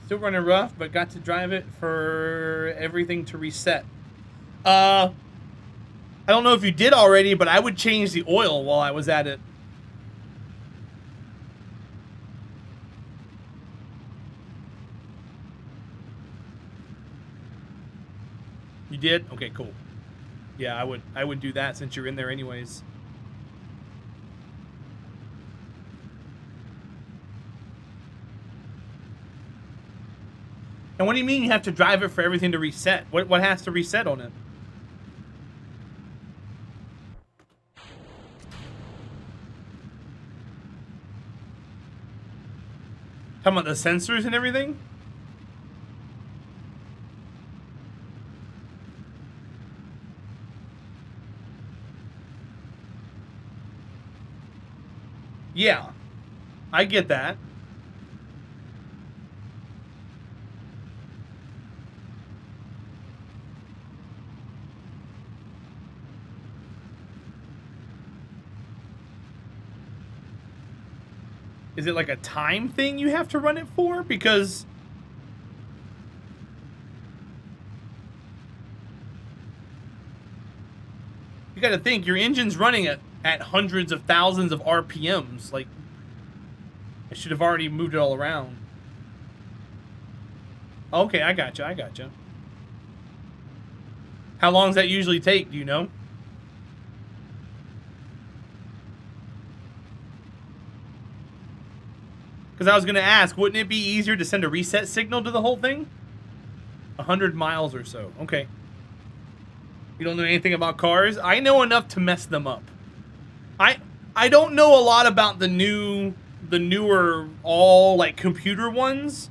Still running rough, but got to drive it for everything to reset. I don't know if you did already, but I would change the oil while I was at it. You did? Okay, cool. Yeah, I would do that since you're in there anyways. And what do you mean you have to drive it for everything to reset? What has to reset on it? Talking about the sensors and everything? Yeah, I get that. Is it like a time thing you have to run it for? Because you got to think your engine's running at hundreds of thousands of RPMs. Like, I should have already moved it all around. Okay, I gotcha. I gotcha. How long does that usually take? Do you know? Because I was going to ask, wouldn't it be easier to send a reset signal to the whole thing? 100 miles or so. Okay. You don't know anything about cars? I know enough to mess them up. I don't know a lot about the newer all like computer ones.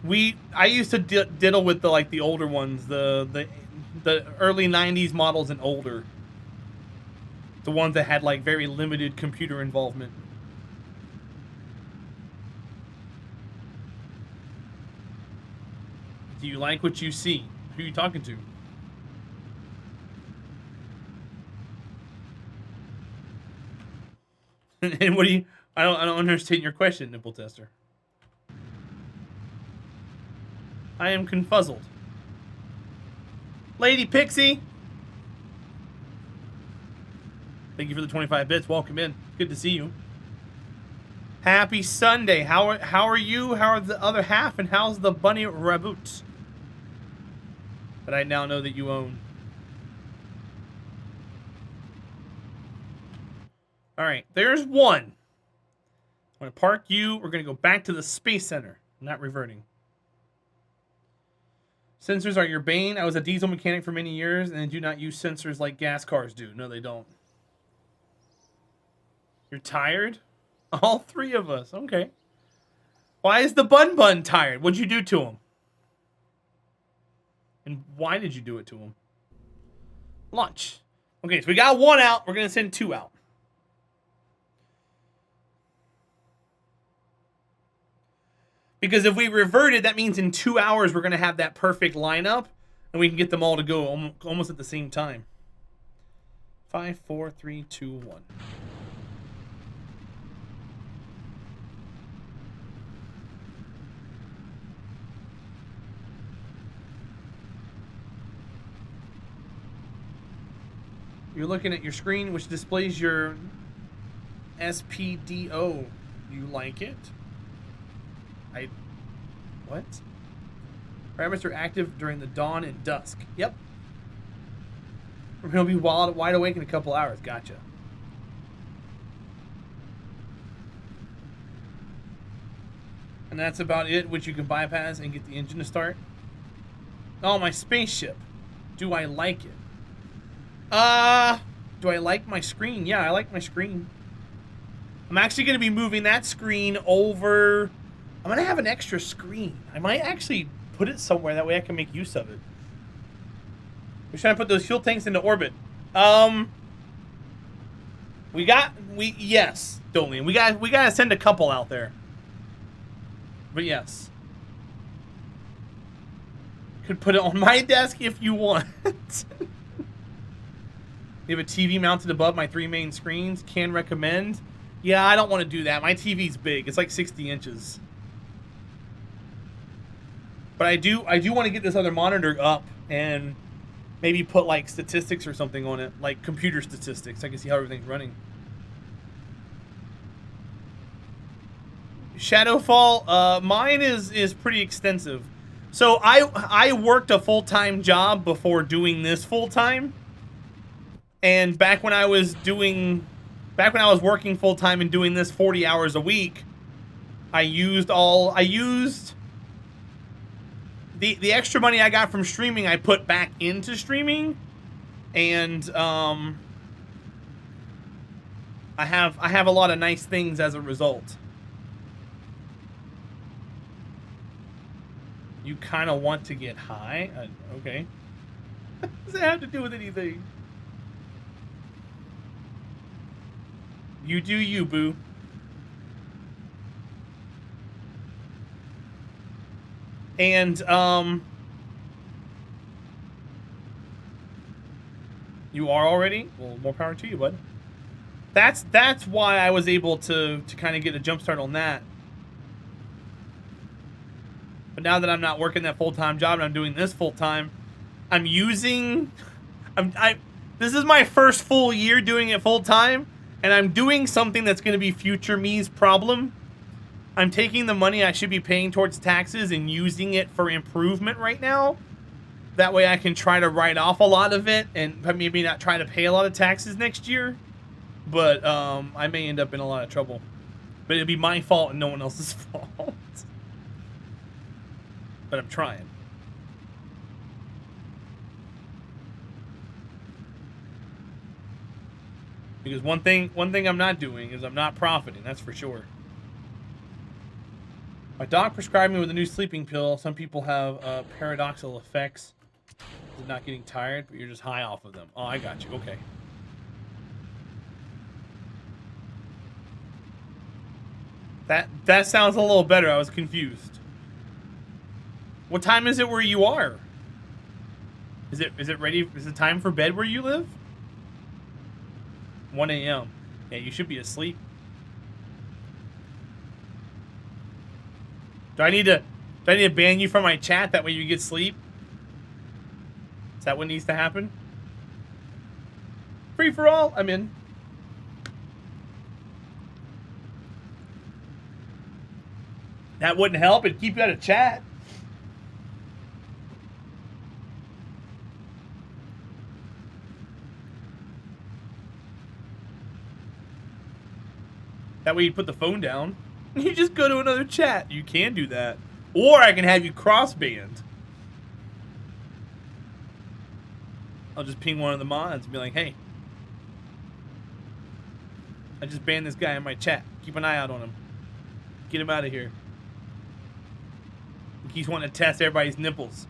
I used to diddle with the older ones, the early 90s models and older. The ones that had like very limited computer involvement. Do you like what you see? Who are you talking to? And what do you? I don't understand your question, nipple tester. I am confuzzled. Lady Pixie, thank you for the 25 bits. Welcome in. Good to see you. Happy Sunday. How are you? How are the other half? And how's the bunny raboot that I now know that you own? All right, there's one. I'm going to park you. We're going to go back to the Space Center. I'm not reverting. Sensors are your bane. I was a diesel mechanic for many years and do not use sensors like gas cars do. No, they don't. You're tired? All three of us. Okay. Why is the Bun tired? What'd you do to him? And why did you do it to him? Lunch. Okay, so we got one out. We're going to send two out. Because if we reverted, that means in 2 hours we're going to have that perfect lineup, and we can get them all to go almost at the same time. 5, 4, 3, 2, 1. You're looking at your screen, which displays your SPDO. You like it? What? Parameters are active during the dawn and dusk. Yep. We're going to be wide awake in a couple hours. Gotcha. And that's about it, which you can bypass and get the engine to start. Oh, my spaceship. Do I like it? Do I like my screen? Yeah, I like my screen. I'm actually going to be moving that screen over. I'm going to have an extra screen. I might actually put it somewhere. That way I can make use of it. We're trying to put those fuel tanks into orbit. Yes, Dolian. We got to send a couple out there. But yes. Could put it on my desk if you want. You have a TV mounted above my 3 main screens. Can recommend. Yeah, I don't want to do that. My TV's big. It's like 60 inches. But I do want to get this other monitor up and maybe put like statistics or something on it, like computer statistics. I can see how everything's running. Shadowfall, mine is pretty extensive. So I worked a full-time job before doing this full-time. And back when I was working full-time and doing this 40 hours a week, I used the extra money I got from streaming, I put back into streaming, and I have a lot of nice things as a result. You kind of want to get high? Okay. What does that have to do with anything? You do you, boo. And, you are already? Well, more power to you, bud. That's why I was able to kind of get a jump start on that. But now that I'm not working that full-time job and I'm doing this full-time, this is my first full year doing it full-time, and I'm doing something that's going to be future me's problem. I'm taking the money I should be paying towards taxes and using it for improvement right now. That way I can try to write off a lot of it and maybe not try to pay a lot of taxes next year. But I may end up in a lot of trouble. But it'll be my fault and no one else's fault. But I'm trying. Because one thing I'm not doing is I'm not profiting, that's for sure. My doc prescribed me with a new sleeping pill. Some people have paradoxical effects of not getting tired, but you're just high off of them. Oh, I got you. Okay. That sounds a little better. I was confused. What time is it where you are? Is it ready? Is it time for bed where you live? 1 a.m. Yeah, you should be asleep. Do I need to ban you from my chat? That way you get sleep? Is that what needs to happen? Free for all? I'm in. That wouldn't help. It'd keep you out of chat. That way you put the phone down. You just go to another chat. You can do that. Or I can have you cross-banned. I'll just ping one of the mods and be like, hey, I just banned this guy in my chat. Keep an eye out on him. Get him out of here. He's wanting to test everybody's nipples.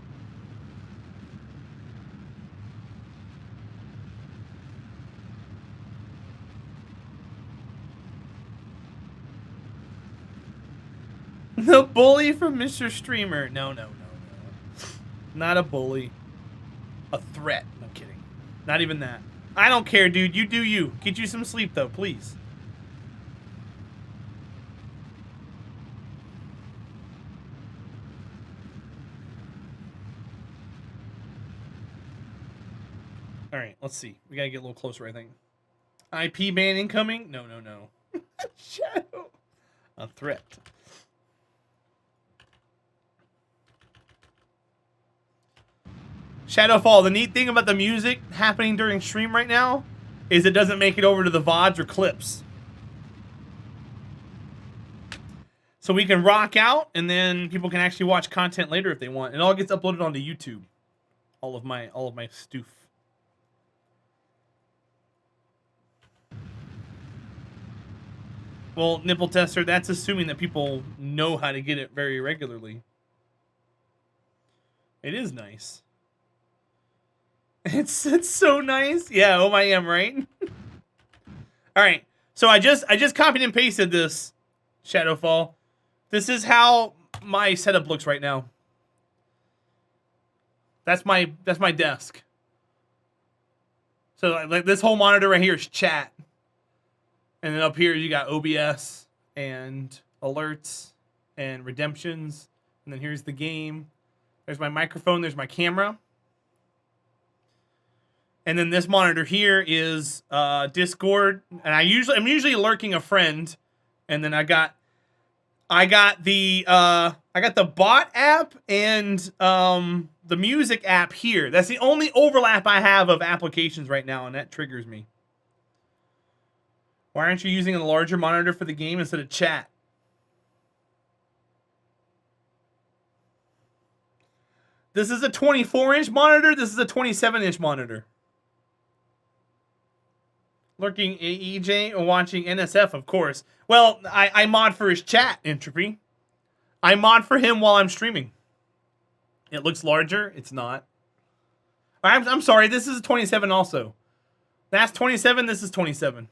The bully from Mr. Streamer. No. Not a bully. A threat. No kidding. Not even that. I don't care, dude. You do you. Get you some sleep, though, please. Alright, let's see. We gotta get a little closer, I think. IP ban incoming? No. Shadow. A threat. Shadowfall, the neat thing about the music happening during stream right now is it doesn't make it over to the VODs or clips. So we can rock out, and then people can actually watch content later if they want. It all gets uploaded onto YouTube. All of my stoof. Well, nipple tester, that's assuming that people know how to get it very regularly. It is nice. It's so nice. Yeah, oh I am, right? All right. So I just copied and pasted this Shadowfall. This is how my setup looks right now. That's my desk. So like this whole monitor right here is chat. And then up here you got OBS and alerts and redemptions. And then here's the game. There's my microphone. There's my camera. And then this monitor here is Discord. And I'm usually lurking a friend. And then I got the bot app and the music app here. That's the only overlap I have of applications right now, and that triggers me. Why aren't you using a larger monitor for the game instead of chat? This is a 24-inch monitor. This is a 27-inch monitor. Lurking EJ or watching NSF, of course. Well, I mod for his chat, Entropy. I mod for him while I'm streaming. It looks larger. It's not. I'm sorry. This is a 27 also. That's 27. This is 27.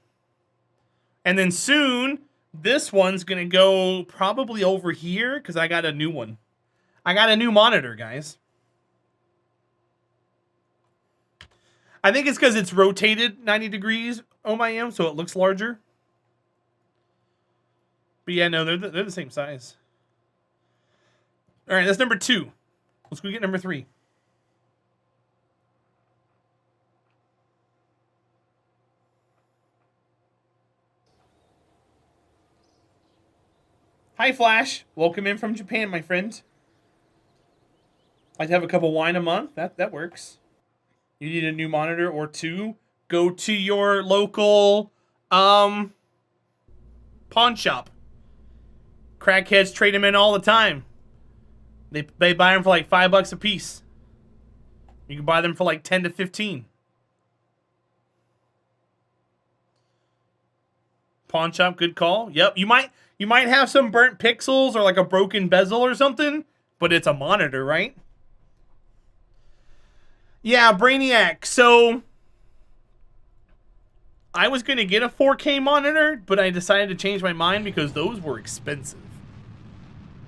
And then soon, this one's going to go probably over here because I got a new one. I got a new monitor, guys. I think it's because it's rotated 90 degrees, OMIM, so it looks larger. But yeah, no, they're the same size. All right, that's number 2. Let's go get number 3. Hi, Flash. Welcome in from Japan, my friend. Like to have a cup of wine a month? That works. You need a new monitor or 2? Go to your local pawn shop. Crackheads trade them in all the time. They buy them for like $5 a piece. You can buy them for like 10 to 15. Pawn shop, good call. Yep, you might have some burnt pixels or like a broken bezel or something, but it's a monitor, right? Yeah, Brainiac. So I was going to get a 4K monitor, but I decided to change my mind because those were expensive.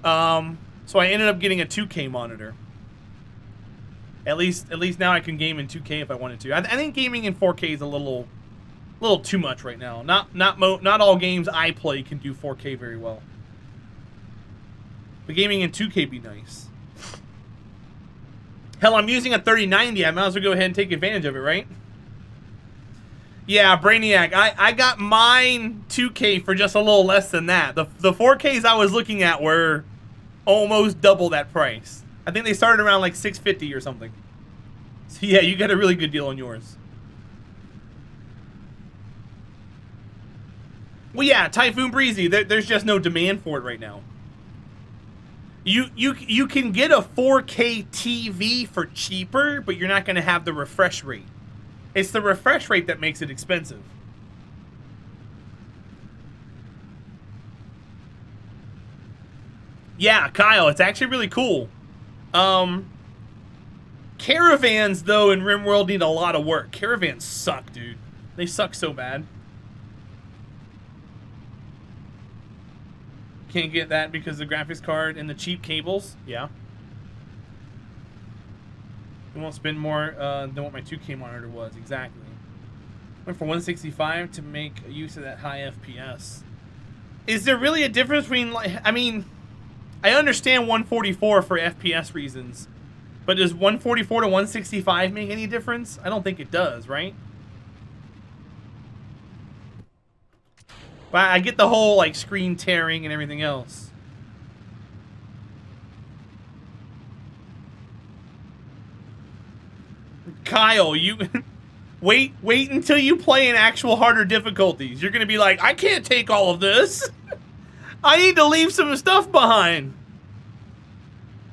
So I ended up getting a 2K monitor. At least now I can game in 2K if I wanted to. I think gaming in 4K is a little too much right now. Not all games I play can do 4K very well. But gaming in 2K be nice. Hell, I'm using a 3090. I might as well go ahead and take advantage of it, right? Yeah, Brainiac. I got mine 2K for just a little less than that. The 4Ks I was looking at were almost double that price. I think they started around like $650 or something. So yeah, you got a really good deal on yours. Well, yeah, Typhoon Breezy. There's just no demand for it right now. You can get a 4K TV for cheaper, but you're not going to have the refresh rate. It's the refresh rate that makes it expensive. Yeah, Kyle, it's actually really cool. Caravans, though, in RimWorld need a lot of work. Caravans suck, dude. They suck so bad. Can't get that because the graphics card and the cheap cables. Yeah. You won't spend more than what my 2K monitor was. Exactly. Went for 165 to make use of that high FPS. Is there really a difference between, like, I mean, I understand 144 for FPS reasons, but does 144 to 165 make any difference? I don't think it does, right? But I get the whole, like, screen tearing and everything else. Kyle, you wait until you play in actual harder difficulties. You're gonna be like, I can't take all of this. I need to leave some stuff behind.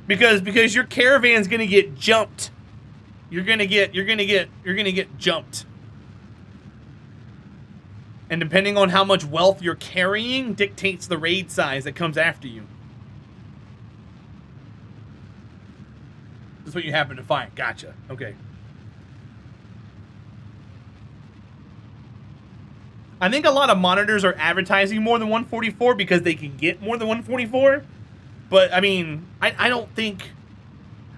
Because your caravan's gonna get jumped. You're gonna get jumped. And depending on how much wealth you're carrying dictates the raid size that comes after you. That's what you happen to find. Gotcha. Okay. I think a lot of monitors are advertising more than 144 because they can get more than 144. But I mean, I don't think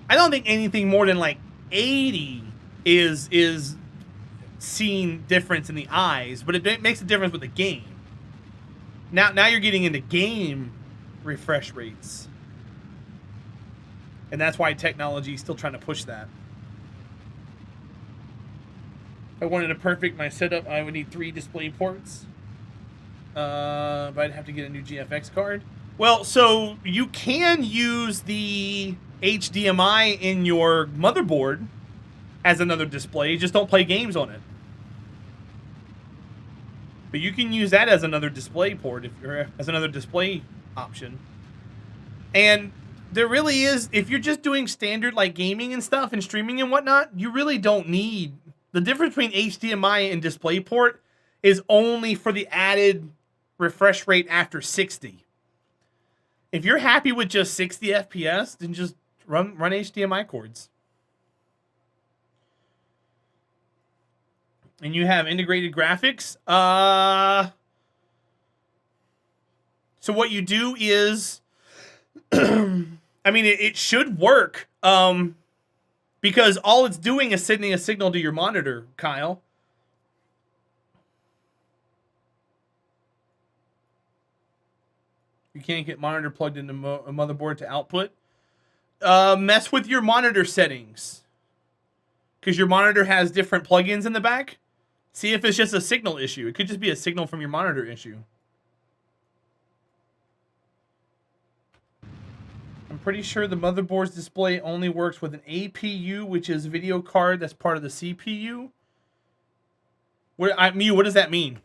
anything more than like 80 is seeing difference in the eyes, but it makes a difference with the game. Now you're getting into game refresh rates. And that's why technology is still trying to push that. If I wanted to perfect my setup, I would need 3 display ports. But I'd have to get a new GFX card. Well, so you can use the HDMI in your motherboard as another display. Just don't play games on it. But you can use that as another display port, as another display option. And there really is, if you're just doing standard like gaming and stuff and streaming and whatnot, you really don't need, the difference between HDMI and DisplayPort is only for the added refresh rate after 60. If you're happy with just 60 FPS, then just run HDMI cords. And you have integrated graphics. So what you do is, I mean, it should work, because all it's doing is sending a signal to your monitor, Kyle. You can't get monitor plugged into a motherboard to output. Mess with your monitor settings, because your monitor has different plugins in the back. See if it's just a signal issue. It could just be a signal from your monitor issue. I'm pretty sure the motherboard's display only works with an APU, which is video card that's part of the CPU. What does that mean?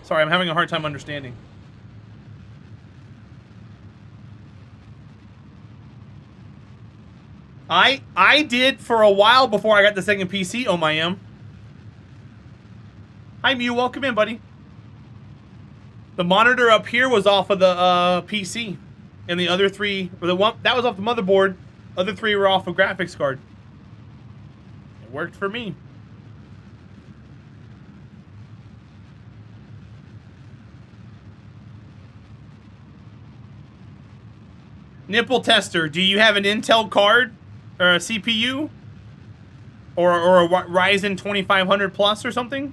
Sorry, I'm having a hard time understanding. I did for a while before I got the second PC. Oh my am. Hi Mew, welcome in, buddy. The monitor up here was off of the PC, and the other 3, or the one that was off the motherboard. Other 3 were off a graphics card. It worked for me. Nipple tester, do you have an Intel card or a CPU, or a Ryzen 2500 plus or something?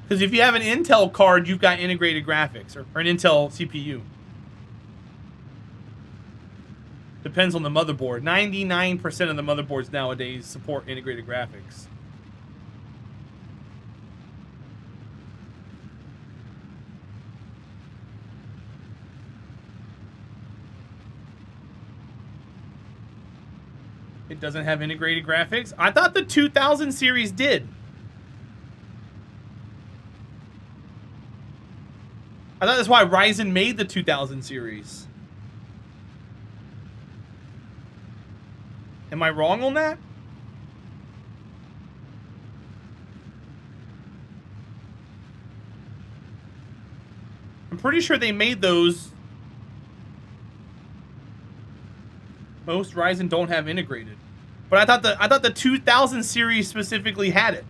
Because if you have an Intel card, you've got integrated graphics, or an Intel CPU. Depends on the motherboard. 99% of the motherboards nowadays support integrated graphics. It doesn't have integrated graphics? I thought the 2000 series did. I thought that's why Ryzen made the 2000 series. Am I wrong on that? I'm pretty sure they made those. Most Ryzen don't have integrated. But I thought the 2000 series specifically had it.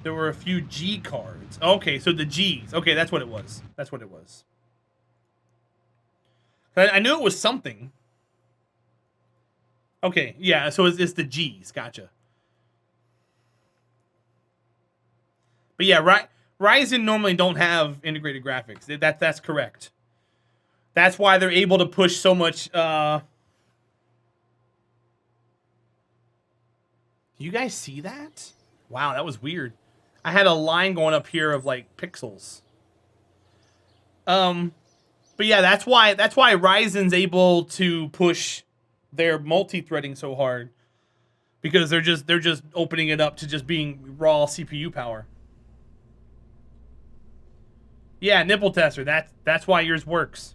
There were a few G cards. Okay, so the Gs. Okay, that's what it was. That's what it was. I knew it was something. Okay, yeah, so it's the Gs. Gotcha. But yeah, Ryzen normally don't have integrated graphics. That's correct. That's why they're able to push so much. You guys see that? Wow, that was weird. I had a line going up here of like pixels. But yeah, that's why Ryzen's able to push their multi-threading so hard, because they're just opening it up to just being raw CPU power. Yeah, nipple tester. That's why yours works.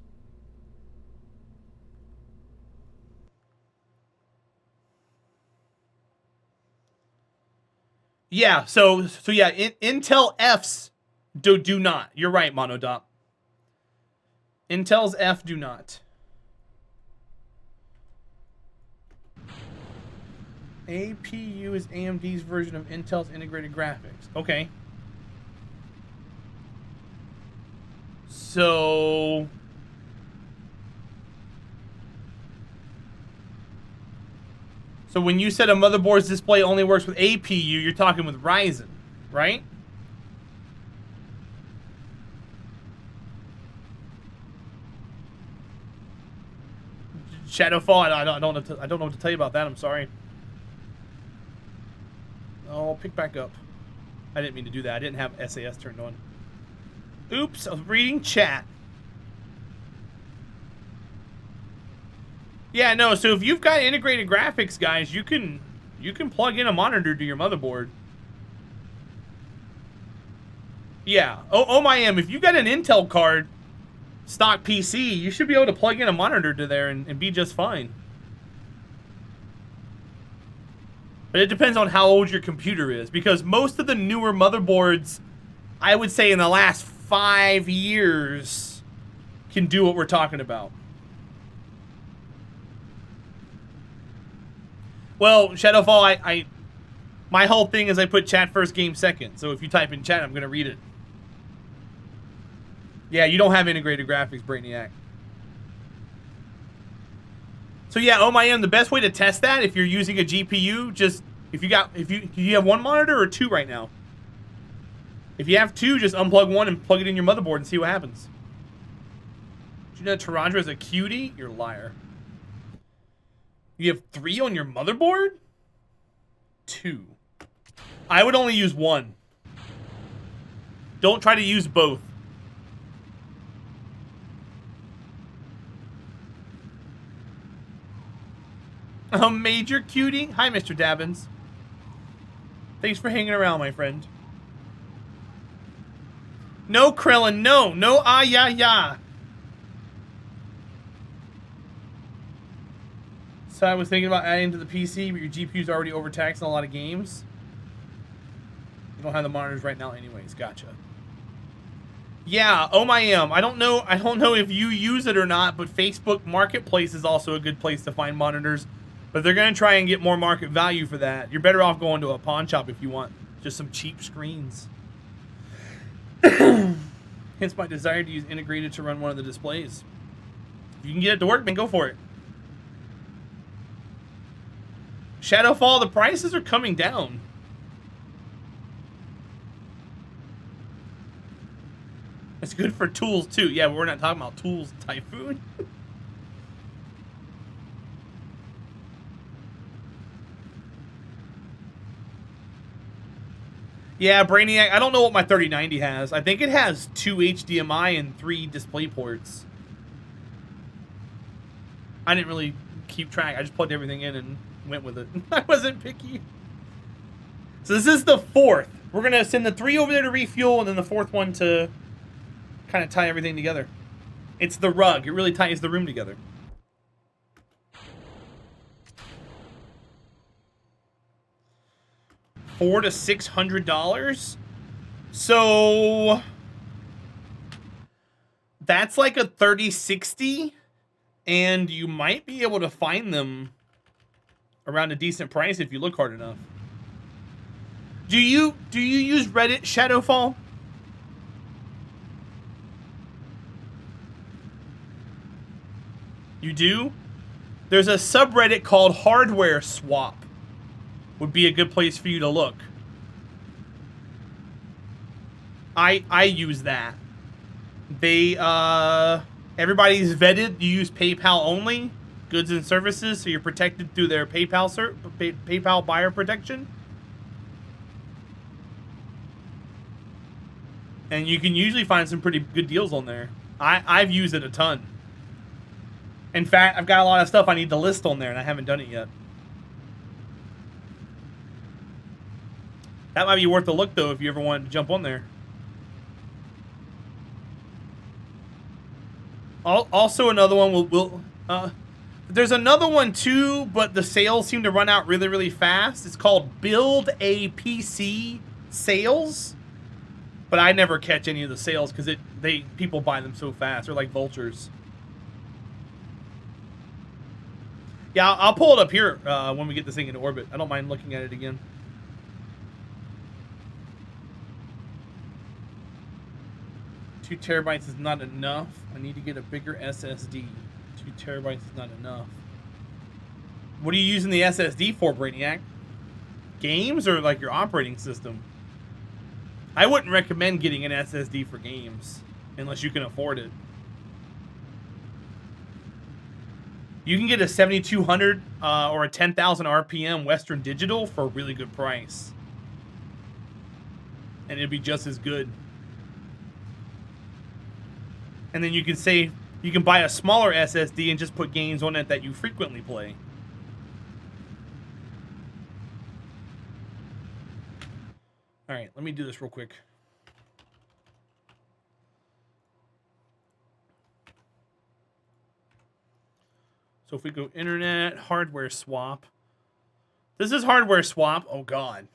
Yeah, so yeah, Intel Fs do not. You're right, Monodop. Intel's F do not. APU is AMD's version of Intel's integrated graphics. Okay. So So when you said a motherboard's display only works with APU, you're talking with Ryzen, right? Shadowfall, I don't know what to tell you about that. I'm sorry. Oh, pick back up. I didn't mean to do that. I didn't have SAS turned on. Oops, I was reading chat. Yeah, no, so if you've got integrated graphics, guys, you can plug in a monitor to your motherboard. Yeah. Oh my if you've got an Intel card, stock PC, you should be able to plug in a monitor to there and be just fine. But it depends on how old your computer is, because most of the newer motherboards, I would say in the last 5 years, can do what we're talking about. Well, Shadowfall, my whole thing is I put chat first, game second. So if you type in chat, I'm going to read it. Yeah, you don't have integrated graphics, Brainiac. So yeah, oh my the best way to test that, if you're using a GPU, just do you have one monitor or two right now? If you have two, just unplug one and plug it in your motherboard and see what happens. Did you know Terahdra is a cutie? You're a liar. You have 3 on your motherboard? 2. I would only use 1. Don't try to use both. A major cutie? Hi, Mr. Dabbins. Thanks for hanging around, my friend. No, Krillin, no. No, yeah. So I was thinking about adding to the PC, but your GPU's already overtaxed in a lot of games. You don't have the monitors right now anyways. Gotcha. Yeah, oh my I don't know if you use it or not, but Facebook Marketplace is also a good place to find monitors. But they're going to try and get more market value for that. You're better off going to a pawn shop if you want just some cheap screens. Hence my desire to use integrated to run one of the displays. If you can get it to work, man, go for it. Shadowfall, the prices are coming down. It's good for tools too. Yeah, but we're not talking about tools, Typhoon. Yeah, Brainiac, I don't know what my 3090 has. I think it has 2 HDMI and 3 display ports. I didn't really keep track. I just plugged everything in and went with it. I wasn't picky. So this is the 4th. We're going to send the 3 over there to refuel, and then the 4th one to kind of tie everything together. It's the rug. It really ties the room together. $400 to $600. So that's like a 3060, and you might be able to find them around a decent price if you look hard enough. Do you use Reddit, Shadowfall? You do? There's a subreddit called Hardware Swap. Would be a good place for you to look. I use that. They everybody's vetted. You use PayPal only, goods and services, so you're protected through their PayPal buyer protection. And you can usually find some pretty good deals on there. I've used it a ton. In fact, I've got a lot of stuff I need to list on there, and I haven't done it yet. That might be worth a look, though, if you ever wanted to jump on there. Also, another one there's another one, too, but the sales seem to run out really, really fast. It's called Build a PC Sales. But I never catch any of the sales because people buy them so fast. They're like vultures. Yeah, I'll pull it up here when we get this thing into orbit. I don't mind looking at it again. Two terabytes is not enough. I need to get a bigger SSD. 2 terabytes is not enough. What are you using the SSD for, Brainiac? Games or like your operating system? I wouldn't recommend getting an SSD for games unless you can afford it. You can get a 7200 or a 10,000 RPM Western Digital for a really good price. And it'd be just as good. And then you can say you can buy a smaller SSD and just put games on it that you frequently play. All right, let me do this real quick. So if we go internet, hardware swap. This is hardware swap. Oh, God.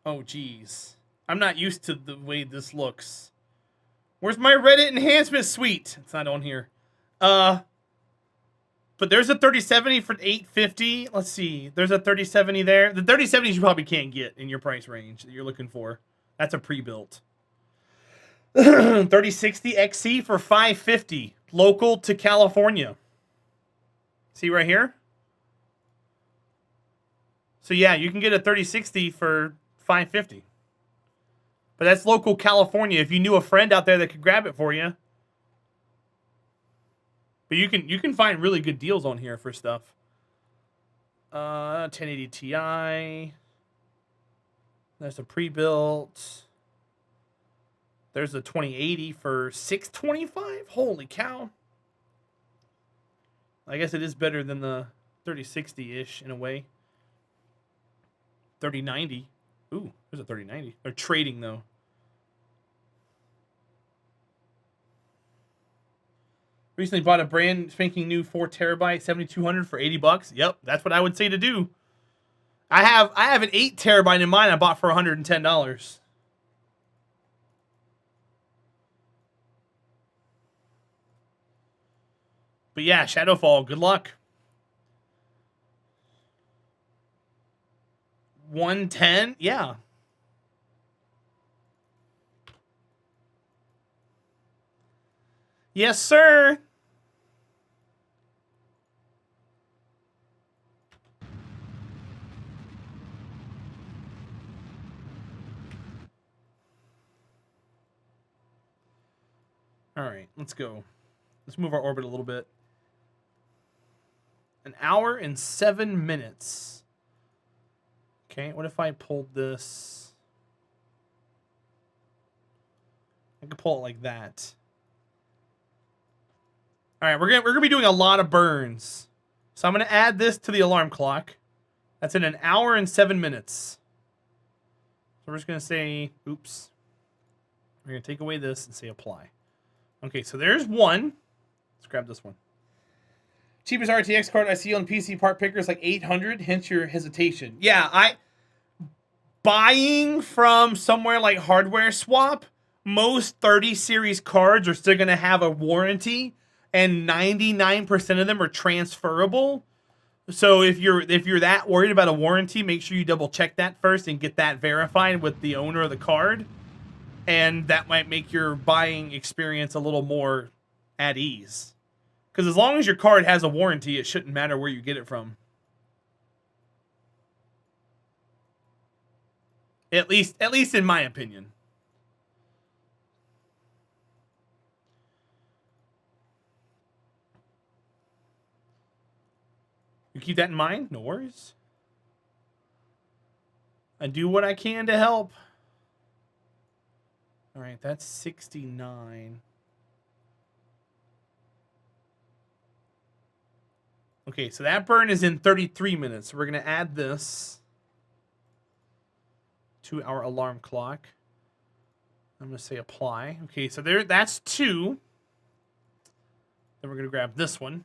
Oh, geez. I'm not used to the way this looks. Where's my Reddit enhancement suite? It's not on here. But there's a 3070 for $850. Let's see. There's a 3070 there. The 3070s you probably can't get in your price range that you're looking for. That's a pre-built. 3060 XC for $550. Local to California. See right here? So yeah, you can get a 3060 for $550. But that's local California. If you knew a friend out there that could grab it for you. But you can find really good deals on here for stuff. 1080 Ti. There's a pre-built. There's a 2080 for $625. Holy cow. I guess it is better than the 3060-ish in a way. 3090. Ooh, there's a 3090. They're trading though. Recently bought a brand spanking new 4 terabyte 7200 for $80. Yep, that's what I would say to do. I have an 8 terabyte in mine I bought for $110. But yeah, Shadowfall, good luck. 110? Yeah. Yes, sir. All right, let's go. Let's move our orbit a little bit. 1 hour and 7 minutes. Okay, what if I pulled this? I could pull it like that. All right, we're gonna be doing a lot of burns. So I'm gonna add this to the alarm clock. That's in 1 hour and 7 minutes. So we're just gonna say, oops. We're gonna take away this and say apply. Okay, so there's one. Let's grab this one. Cheapest RTX card I see on PC part picker is like 800, hence your hesitation. Yeah, buying from somewhere like Hardware Swap, most 30 series cards are still gonna have a warranty, and 99% of them are transferable. So if you're that worried about a warranty, make sure you double check that first and get that verified with the owner of the card. And that might make your buying experience a little more at ease. Because as long as your card has a warranty, it shouldn't matter where you get it from. At least in my opinion. You keep that in mind? No worries. I do what I can to help. All right, that's 69. Okay, so that burn is in 33 minutes. So we're going to add this to our alarm clock. I'm going to say apply. Okay, so that's 2. Then we're going to grab this one.